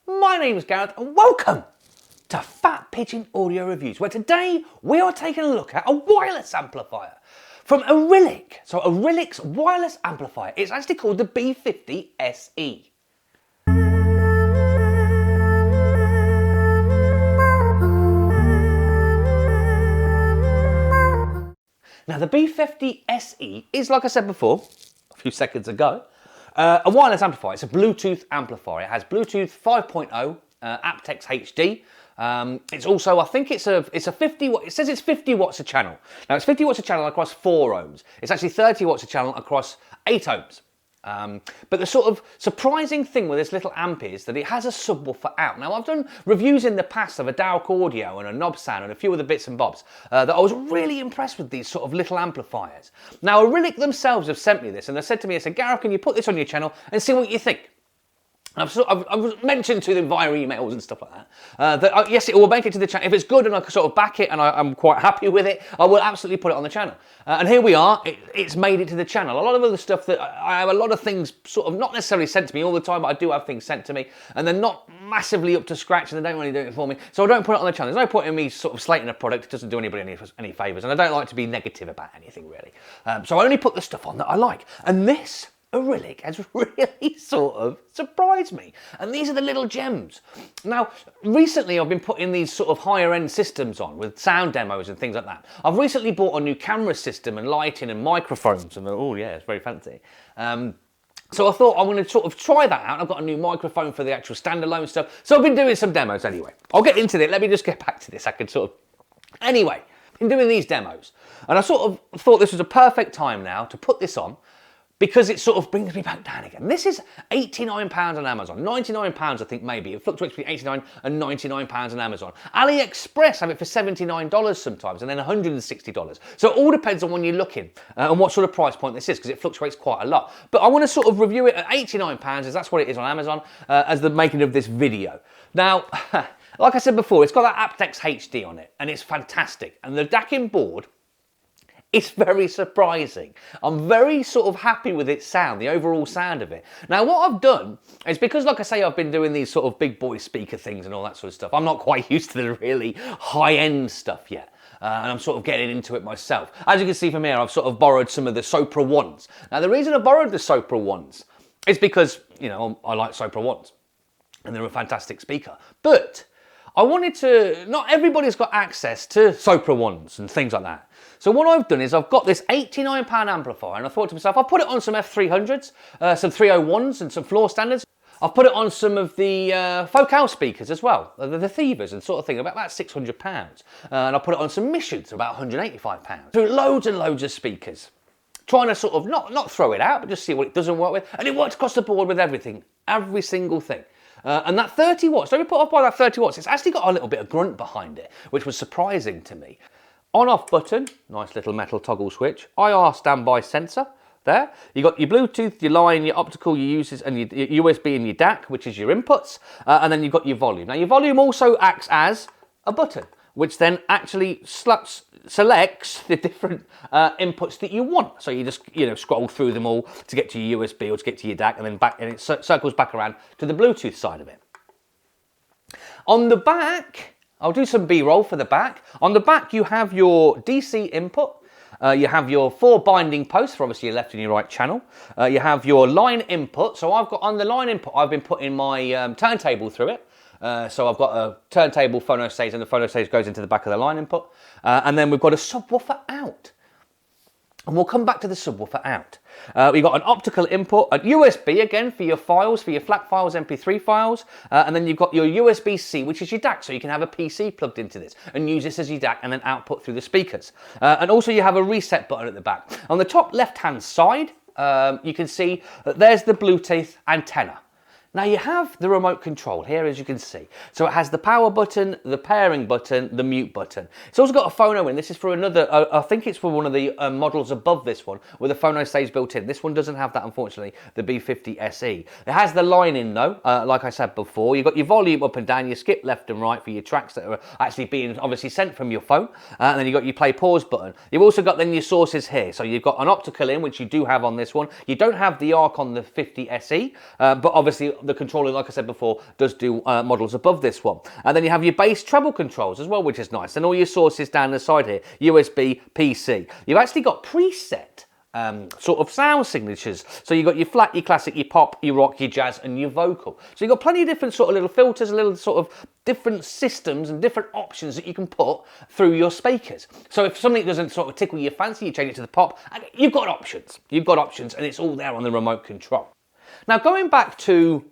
My name is Gareth and welcome to Fat Pigeon Audio Reviews, where today we are taking a look at a wireless amplifier from Arylic. So Arylic's wireless amplifier, it's actually called the B50SE. Now the B50SE is, like I said before, a few seconds ago, a wireless amplifier. It's a Bluetooth amplifier. It has Bluetooth 5.0, aptX HD. It's also, I think it's a 50 watt, it says it's 50 watts a channel. Now it's 50 watts a channel across 4 ohms. It's actually 30 watts a channel across 8 ohms. But the sort of surprising thing with this little amp is that it has a subwoofer out. Now I've done reviews in the past of a Dowk Audio and a Knob Sound and a few other bits and bobs that I was really impressed with these sort of little amplifiers. Now Arylic themselves have sent me this and they said to me, they said, Gareth, can you put this on your channel and see what you think? I've mentioned to them via emails and stuff like that, yes, it will make it to the channel. If it's good and I can sort of back it and I'm quite happy with it, I will absolutely put it on the channel. And here we are, it's made it to the channel. A lot of other stuff that, I have a lot of things sort of not necessarily sent to me all the time, but I do have things sent to me and they're not massively up to scratch and they don't really do it for me. So I don't put it on the channel. There's no point in me sort of slating a product. It doesn't do anybody any favours and I don't like to be negative about anything really. So I only put the stuff on that I like. And this Arylic has really sort of surprised me. And these are the little gems. Now, recently I've been putting these sort of higher end systems on with sound demos and things like that. I've recently bought a new camera system and lighting and microphones and oh yeah, it's very fancy. So I thought I'm going to sort of try that out. I've got a new microphone for the actual standalone stuff. So I've been doing some demos anyway. I'll get into it. Let me just get back to this. I can sort of... Anyway, been doing these demos. And I sort of thought this was a perfect time now to put this on, because it sort of brings me back down again. This is £89 on Amazon, £99 I think maybe. It fluctuates between £89 and £99 on Amazon. AliExpress have it for $79 sometimes and then $160. So it all depends on when you're looking and what sort of price point this is, because it fluctuates quite a lot. But I want to sort of review it at £89 as that's what it is on Amazon as the making of this video. Now, like I said before, it's got that aptX HD on it and it's fantastic. And the DACing board, it's very surprising. I'm very sort of happy with its sound, the overall sound of it. Now what I've done is, because like I say, I've been doing these sort of big boy speaker things and all that sort of stuff, I'm not quite used to the really high-end stuff yet. And I'm sort of getting into it myself. As you can see from here, I've sort of borrowed some of the Sopra ones. Now the reason I borrowed the Sopra ones is because, you know, I like Sopra ones and they're a fantastic speaker. But I wanted to, not everybody's got access to Sopra ones and things like that. So what I've done is I've got this £89 amplifier and I thought to myself, I'll put it on some F300s, some 301s and some floor standards. I've put it on some of the Focal speakers as well, the Thevas and sort of thing, about £600. And I put it on some Missions, about £185. So loads and loads of speakers. Trying to sort of not throw it out, but just see what it doesn't work with. And it works across the board with everything, every single thing. And that 30 watts, don't be put off by that 30 watts, it's actually got a little bit of grunt behind it, which was surprising to me. On-off button, nice little metal toggle switch. IR standby sensor, there. You got your Bluetooth, your line, your optical, your uses, and your USB and your DAC, which is your inputs. And then you've got your volume. Now your volume also acts as a button, which then actually selects the different inputs that you want. So you just, you know, scroll through them all to get to your USB or to get to your DAC, and then back, and it circles back around to the Bluetooth side of it. On the back, I'll do some B-roll for the back. On the back, you have your DC input. You have your 4 binding posts for obviously your left and your right channel. You have your line input. So I've got on the line input, I've been putting my turntable through it. So I've got a turntable phono stage and the phono stage goes into the back of the line input. And then we've got a subwoofer out. And we'll come back to the subwoofer out. We've got an optical input, a USB again for your files, for your FLAC files, MP3 files, and then you've got your USB-C, which is your DAC, so you can have a PC plugged into this and use this as your DAC and then output through the speakers. And also you have a reset button at the back. On the top left-hand side, you can see that there's the Bluetooth antenna. Now you have the remote control here, as you can see. So it has the power button, the pairing button, the mute button. It's also got a phono in. This is for another, I think it's for one of the models above this one, where the phono stays built in. This one doesn't have that, unfortunately, the B50SE. It has the line in though, like I said before. You've got your volume up and down, you skip left and right for your tracks that are actually being obviously sent from your phone. And then you've got your play pause button. You've also got then your sources here. So you've got an optical in, which you do have on this one. You don't have the ARC on the 50SE, but obviously the controller, like I said before, does do models above this one. And then you have your bass treble controls as well, which is nice. And all your sources down the side here, USB, PC. You've actually got preset sort of sound signatures. So you've got your flat, your classic, your pop, your rock, your jazz, and your vocal. So you've got plenty of different sort of little filters, little sort of different systems and different options that you can put through your speakers. So if something doesn't sort of tickle your fancy, you change it to the pop, and you've got options. You've got options, and it's all there on the remote control. Now going back to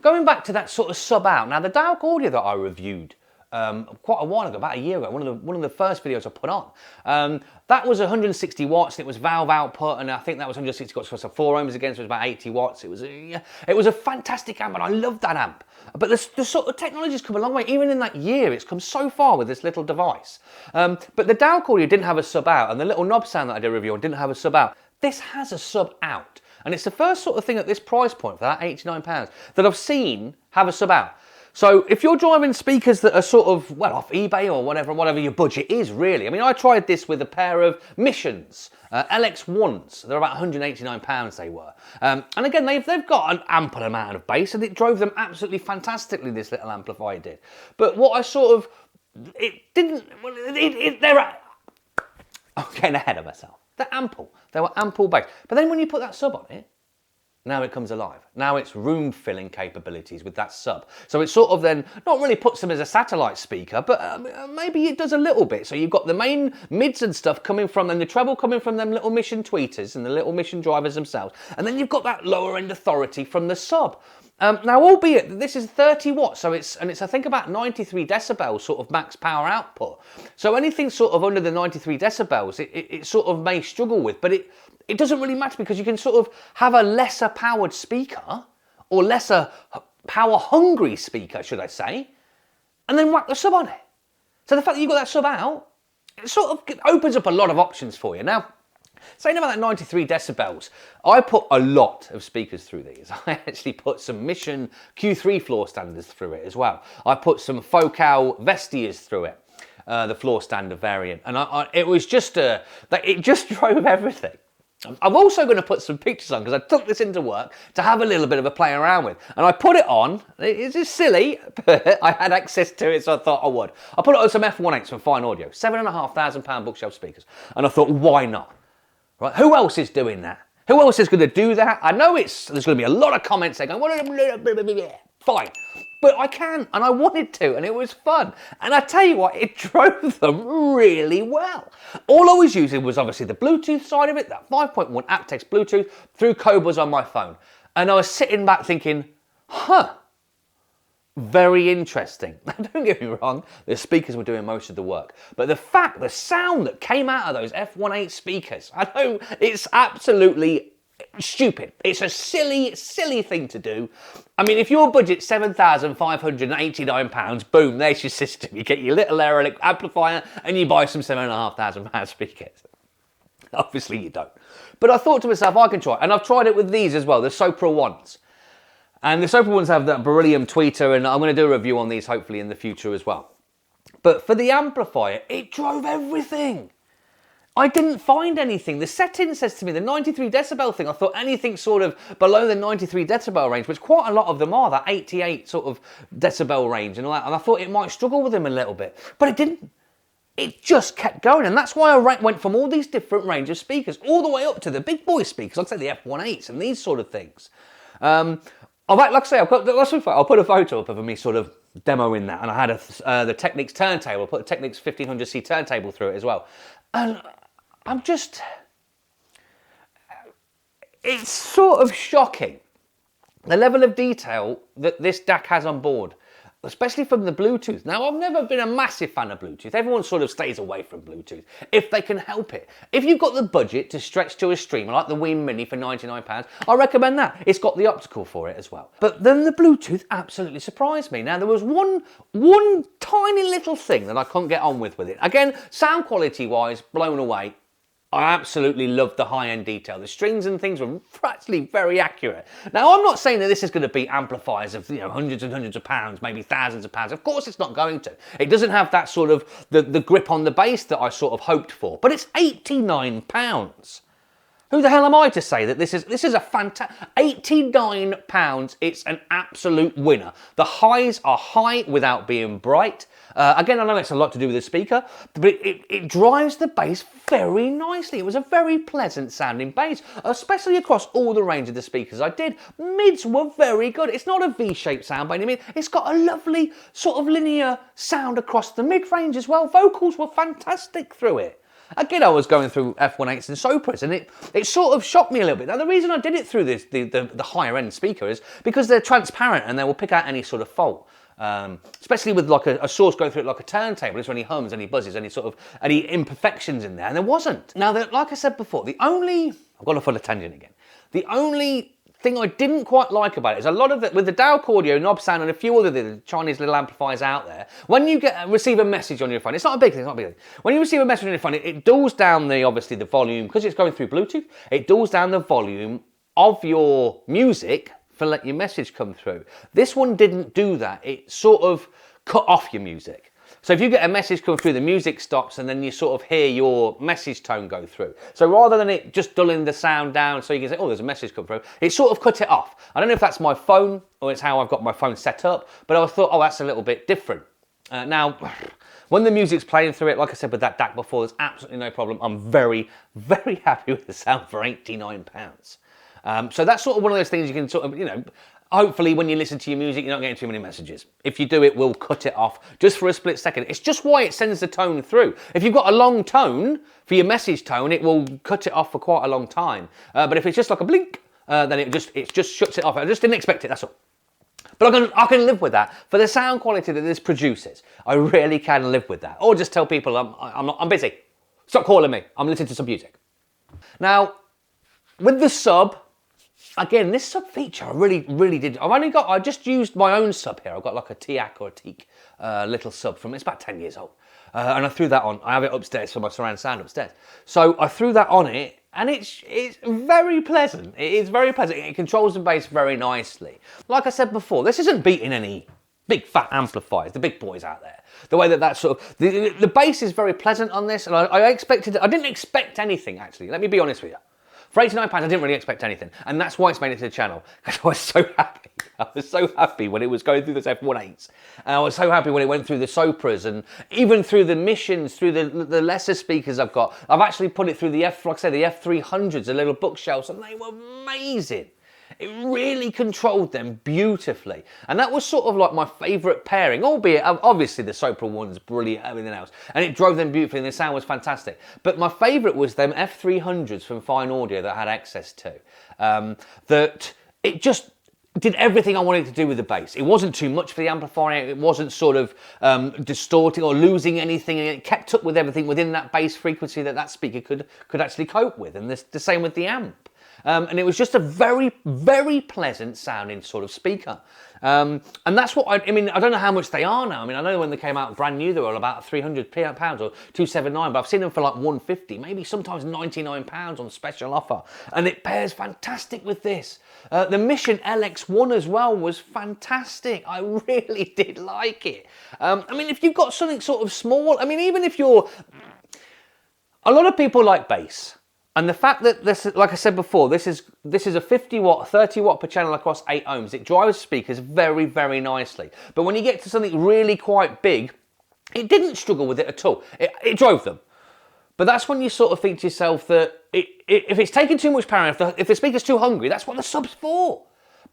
that sort of sub out. Now the Dalk Audio that I reviewed quite a while ago, about a year ago, one of the first videos I put on. That was 160 watts, and it was valve output, and I think that was 160 watts for some 4 ohms again, so it was about 80 watts. It was a fantastic amp, and I loved that amp. But the sort of technology's come a long way. Even in that year, it's come so far with this little device. But the Dalk Audio didn't have a sub out, and the little knob sound that I did a review on didn't have a sub out. This has a sub out, and it's the first sort of thing at this price point, for that £89, that I've seen have a sub out. So if you're driving speakers that are sort of, well, off eBay or whatever your budget is, really. I mean, I tried this with a pair of Missions, LX1s. They're about £189 they were. And again, they've got an ample amount of bass, and it drove them absolutely fantastically, this little amplifier did. But what I sort of, it didn't, well, I'm getting ahead of myself. They're ample. They were ample bass. But then when you put that sub on it, now it comes alive. Now it's room filling capabilities with that sub. So it sort of then not really puts them as a satellite speaker, but maybe it does a little bit. So you've got the main mids and stuff coming from, and the treble coming from them little Mission tweeters and the little Mission drivers themselves. And then you've got that lower end authority from the sub. Now, albeit this is 30 watts, so it's I think about 93 decibels sort of max power output. So anything sort of under the 93 decibels, it sort of may struggle with, but it doesn't really matter, because you can sort of have a lesser powered speaker, or lesser power hungry speaker, should I say, and then whack the sub on it. So the fact that you've got that sub out, it sort of opens up a lot of options for you. Now, saying about that 93 decibels, I put a lot of speakers through these. I actually put some Mission Q3 floor standards through it as well. I put some Focal Vestias through it, the floor standard variant, and it was just it just drove everything. I'm also going to put some pictures on, because I took this into work to have a little bit of a play around with. And I put it on. It's just silly, but I had access to it, so I thought I would. I put it on some F1.8s from Fine Audio, £7,500 bookshelf speakers. And I thought, why not? Right? Who else is doing that? Who else is going to do that? I know there's going to be a lot of comments saying, fine. But I can, and I wanted to, and it was fun. And I tell you what, it drove them really well. All I was using was obviously the Bluetooth side of it, that 5.1 aptX Bluetooth, through Cobras on my phone. And I was sitting back thinking, very interesting. Now, don't get me wrong, the speakers were doing most of the work. But the sound that came out of those F1.8 speakers, I know it's absolutely stupid. It's a silly, silly thing to do. I mean, if your budget's £7,589, boom, there's your system. You get your little Arylic amplifier and you buy some £7,500 speakers. Obviously you don't. But I thought to myself, I can try it. And I've tried it with these as well, the Sopra ones. And the Sopra ones have that beryllium tweeter, and I'm going to do a review on these hopefully in the future as well. But for the amplifier, it drove everything. I didn't find anything. The setting says to me, the 93 decibel thing, I thought anything sort of below the 93 decibel range, which quite a lot of them are, that 88 sort of decibel range and all that, and I thought it might struggle with them a little bit, but it didn't. It just kept going, and that's why I went from all these different range of speakers all the way up to the big boy speakers, like I say the F1.8s and these sort of things. Like I say, I'll put a photo up of me sort of demoing that, and I had the Technics turntable, I put the Technics 1500C turntable through it as well, and it's sort of shocking, the level of detail that this DAC has on board, especially from the Bluetooth. Now, I've never been a massive fan of Bluetooth. Everyone sort of stays away from Bluetooth if they can help it. If you've got the budget to stretch to a streamer like the Wii Mini for £99, I recommend that. It's got the optical for it as well. But then the Bluetooth absolutely surprised me. Now, there was one tiny little thing that I couldn't get on with it. Again, sound quality-wise, blown away. I absolutely loved the high-end detail. The strings and things were actually very accurate. Now, I'm not saying that this is going to be amplifiers of hundreds and hundreds of pounds, maybe thousands of pounds. Of course, it's not going to. It doesn't have that sort of the grip on the bass that I sort of hoped for. But it's £89. Who the hell am I to say that this is a fantastic, £89, it's an absolute winner. The highs are high without being bright. Again, I know it's a lot to do with the speaker, but it drives the bass very nicely. It was a very pleasant sounding bass, especially across all the range of the speakers I did. Mids were very good. It's not a V-shaped sound by any means. It's got a lovely sort of linear sound across the mid-range as well. Vocals were fantastic through it. Again, I was going through F1.8s and Sopras, and it sort of shocked me a little bit. Now, the reason I did it through the higher end speaker is because they're transparent and they will pick out any sort of fault. Especially with like a source going through it like a turntable. Is there any hums, any buzzes, any imperfections in there? And there wasn't. Now, like I said before, I've gone off on a tangent again. The only thing I didn't quite like about it is a lot of it, with the Dowk Audio, Knob Sound, and a few other the Chinese little amplifiers out there, when you receive a message on your phone, it's not a big thing, it's not a big thing. When you receive a message on your phone, it dulls down obviously the volume, because it's going through Bluetooth, it dulls down the volume of your music for let your message come through. This one didn't do that. It sort of cut off your music. So if you get a message come through, the music stops and then you sort of hear your message tone go through. So rather than it just dulling the sound down so you can say, oh, there's a message come through, it sort of cut it off. I don't know if that's my phone or it's how I've got my phone set up, but I thought, oh, that's a little bit different. Now, when the music's playing through it, like I said with that DAC before, there's absolutely no problem. I'm very, very happy with the sound for £89. So that's sort of one of those things you can sort of, hopefully when you listen to your music, you're not getting too many messages. If you do, it will cut it off just for a split second. It's just why it sends the tone through. If you've got a long tone for your message tone, it will cut it off for quite a long time. But if it's just like a blink, then it just shuts it off. I just didn't expect it, that's all. But I can live with that. For the sound quality that this produces, I really can live with that. Or just tell people I'm busy. Stop calling me. I'm listening to some music. Now, with the sub, again, this sub feature, I really did. I just used my own sub here. I've got like a TIAC or a Teak little sub it's about 10 years old. And I threw that on. I have it upstairs for my surround sound upstairs. So I threw that on it, and it's very pleasant. It is very pleasant. It controls the bass very nicely. Like I said before, this isn't beating any big fat amplifiers, the big boys out there. The way that sort of, the bass is very pleasant on this, and I didn't expect anything actually. Let me be honest with you. For £89, I didn't really expect anything, and that's why it's made it to the channel, because I was so happy. I was so happy when it was going through the F1.8s, and I was so happy when it went through the Sopras, and even through the Missions, through the lesser speakers I've got. I've actually put it through the the F300s, the little bookshelves, and they were amazing. It really controlled them beautifully. And that was sort of like my favourite pairing, albeit obviously the Sopra one's brilliant, everything else. And it drove them beautifully and the sound was fantastic. But my favourite was them F300s from Fine Audio that I had access to. That it just did everything I wanted to do with the bass. It wasn't too much for the amplifier. It wasn't sort of distorting or losing anything. And it kept up with everything within that bass frequency that speaker could actually cope with. And the same with the amp. And it was just a very, very pleasant sounding sort of speaker. And that's what I mean, I don't know how much they are now. I mean, I know when they came out brand new, they were about £300 or $279, but I've seen them for like £150, maybe sometimes £99 on special offer. And it pairs fantastic with this. The Mission LX1 as well was fantastic. I really did like it. I mean, if you've got something sort of small, I mean, even if you're, a lot of people like bass. And the fact that this, like I said before, this is a 50 watt, 30 watt per channel across 8 ohms. It drives speakers very, very nicely. But when you get to something really quite big, it didn't struggle with it at all. It drove them. But that's when you sort of think to yourself that if it's taking too much power, if the speaker's too hungry, that's what the sub's for.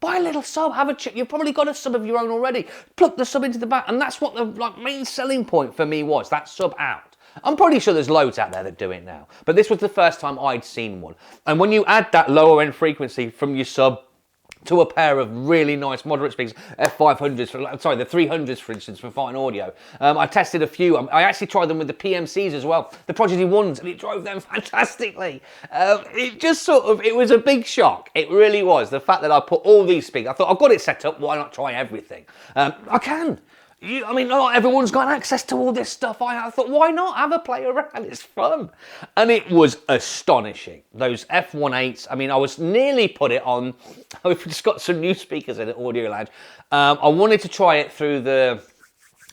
Buy a little sub, have a check. You've probably got a sub of your own already. Plug the sub into the back, and that's what the main selling point for me was, that sub out. I'm pretty sure there's loads out there that do it now, but this was the first time I'd seen one. And when you add that lower end frequency from your sub to a pair of really nice moderate speakers, F500s, sorry, the 300s for instance for Fine Audio. I tested a few. I actually tried them with the PMCs as well, the Prodigy ones, and it drove them fantastically. It just sort of, it was a big shock. It really was. The fact that I put all these speakers, I thought, I've got it set up, why not try everything? I can. I mean, not everyone's got access to all this stuff. I thought, why not have a play around? It's fun. And it was astonishing. Those F1.8s, I mean, I was nearly put it on. We've just got some new speakers in the Audio Lounge. I wanted to try it through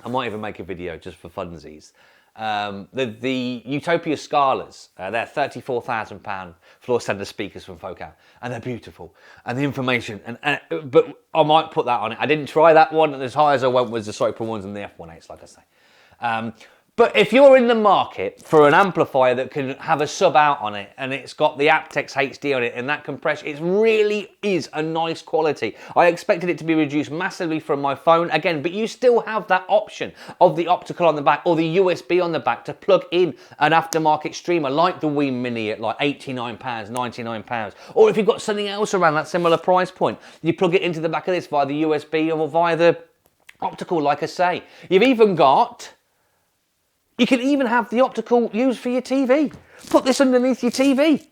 I might even make a video just for funsies. The Utopia Scalas, they're £34,000 floor standard speakers from Focal, and they're beautiful. And the information, but I might put that on it. I didn't try that one, and as high as I went was the Cypher ones and the F18s, like I say. But if you're in the market for an amplifier that can have a sub out on it and it's got the aptX HD on it and that compression, it really is a nice quality. I expected it to be reduced massively from my phone again, but you still have that option of the optical on the back or the USB on the back to plug in an aftermarket streamer like the Wii Mini at like £89, £99. Or if you've got something else around that similar price point, you plug it into the back of this via the USB or via the optical, like I say. You've even got... You can even have the optical used for your TV. Put this underneath your TV.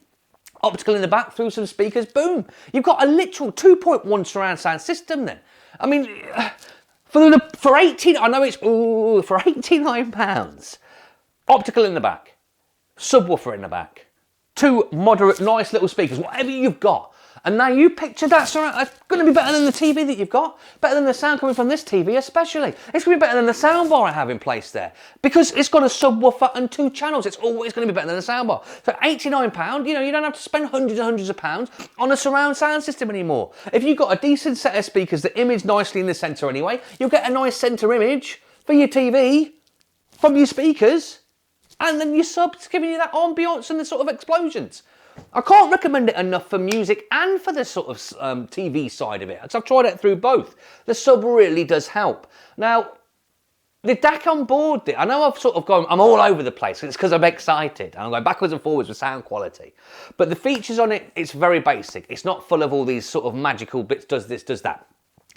Optical in the back, through some speakers, boom. You've got a literal 2.1 surround sound system then. I mean, for 18, I know it's, ooh, for £89, optical in the back, subwoofer in the back, two moderate, nice little speakers, whatever you've got. And now you picture that surround, that's going to be better than the TV that you've got, better than the sound coming from this TV especially. It's going to be better than the soundbar I have in place there because it's got a subwoofer and 2 channels. It's always going to be better than the soundbar. So £89, you know, you don't have to spend hundreds and hundreds of pounds on a surround sound system anymore. If you've got a decent set of speakers that image nicely in the centre anyway, you'll get a nice centre image for your TV from your speakers, and then your subs giving you that ambience and the sort of explosions. I can't recommend it enough for music and for the sort of TV side of it, because I've tried it through both. The sub really does help. Now, the DAC on board, I know I've sort of gone, I'm all over the place, it's because I'm excited, and I'm going backwards and forwards with sound quality. But the features on it, it's very basic. It's not full of all these sort of magical bits, does this, does that.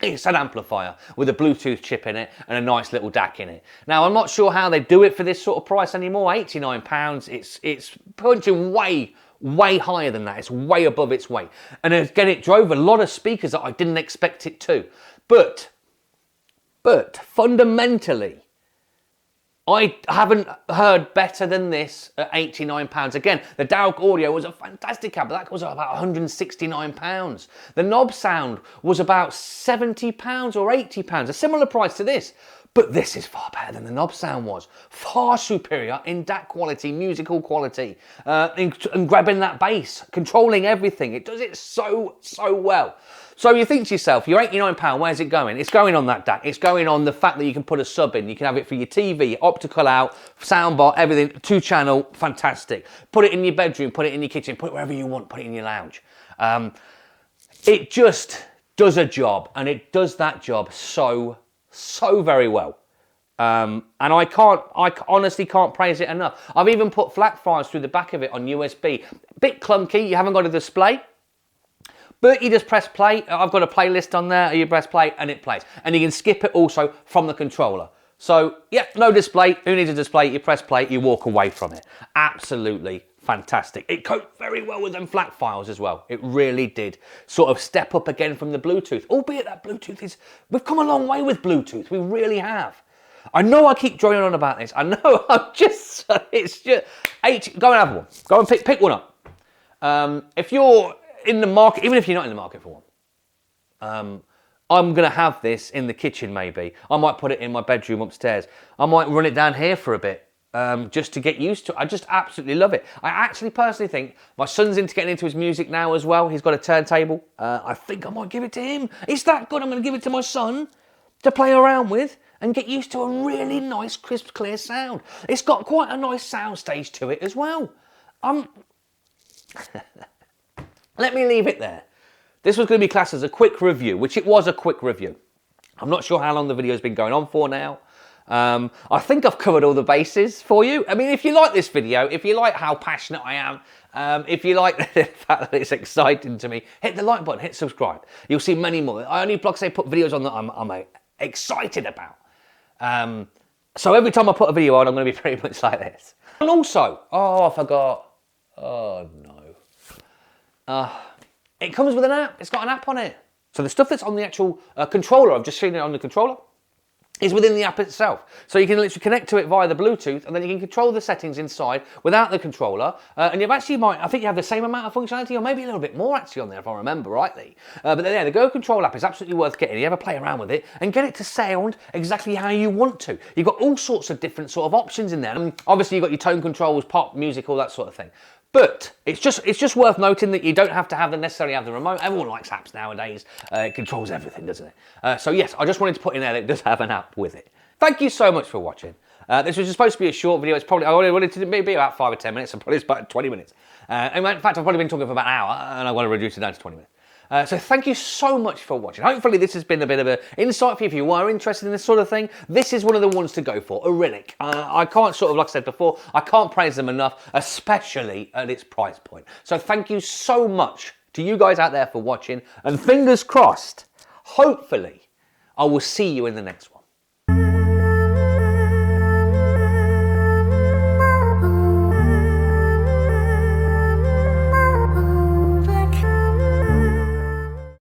It's an amplifier with a Bluetooth chip in it and a nice little DAC in it. Now, I'm not sure how they do it for this sort of price anymore. £89, it's punching way higher than that. It's way above its weight. And again, it drove a lot of speakers that I didn't expect it to. But fundamentally, I haven't heard better than this at £89. Again, the Dowg Audio was a fantastic amp, but that was about £169. The knob sound was about £70 or £80, a similar price to this. But this is far better than the knob sound was. Far superior in DAC quality, musical quality, and grabbing that bass, controlling everything. It does it so well. So you think to yourself, your £89, where's it going? It's going on that DAC. It's going on the fact that you can put a sub in. You can have it for your TV, optical out, soundbar, everything, 2-channel, fantastic. Put it in your bedroom, put it in your kitchen, put it wherever you want, put it in your lounge. It just does a job, and it does that job so very well. And I honestly can't praise it enough. I've even put flat files through the back of it on USB. Bit clunky, you haven't got a display, but you just press play. I've got a playlist on there, you press play and it plays. And you can skip it also from the controller. So yeah, no display, who needs a display? You press play, you walk away from it. Absolutely fantastic. It coped very well with them flat files as well. It really did sort of step up again from the Bluetooth, albeit that Bluetooth is, we've come a long way with Bluetooth, we really have. I know I keep droning on about this. I know it's just, go and have one. Go and pick one up. If you're in the market, even if you're not in the market for one, I'm going to have this in the kitchen maybe. I might put it in my bedroom upstairs. I might run it down here for a bit. Just to get used to it. I just absolutely love it. I actually personally think my son's into getting into his music now as well. He's got a turntable. I think I might give it to him. It's that good. I'm going to give it to my son to play around with and get used to a really nice, crisp, clear sound. It's got quite a nice sound stage to it as well. Let me leave it there. This was going to be classed as a quick review, which it was a quick review. I'm not sure how long the video's been going on for now. I think I've covered all the bases for you. I mean, if you like this video, if you like how passionate I am, if you like the fact that it's exciting to me, hit the like button, hit subscribe. You'll see many more. I only, like I say, put videos on that I'm excited about. So every time I put a video on, I'm going to be pretty much like this. And also, oh, I forgot. Oh, no. It comes with an app. It's got an app on it. So the stuff that's on the actual controller, I've just seen it on the controller. is within the app itself. So you can literally connect to it via the Bluetooth, and then you can control the settings inside without the controller. And you've actually I think you have the same amount of functionality, or maybe a little bit more actually on there, if I remember rightly. But yeah, the Go Control app is absolutely worth getting. You ever play around with it and get it to sound exactly how you want to. You've got all sorts of different sort of options in there. And obviously you've got your tone controls, pop, music, all that sort of thing. But it's just worth noting that you don't have to necessarily have the remote. Everyone likes apps nowadays. It controls everything, doesn't it? So yes, I just wanted to put in there that it does have an app with it. Thank you so much for watching. This was supposed to be a short video. I wanted it to be about 5 or 10 minutes, so probably it's about 20 minutes. In fact, I've probably been talking for about an hour, and I want to reduce it down to 20 minutes. So thank you so much for watching. Hopefully this has been a bit of an insight for you if you were interested in this sort of thing. This is one of the ones to go for, Arylic. I can't like I said before, I can't praise them enough, especially at its price point. So thank you so much to you guys out there for watching, and fingers crossed, hopefully I will see you in the next one.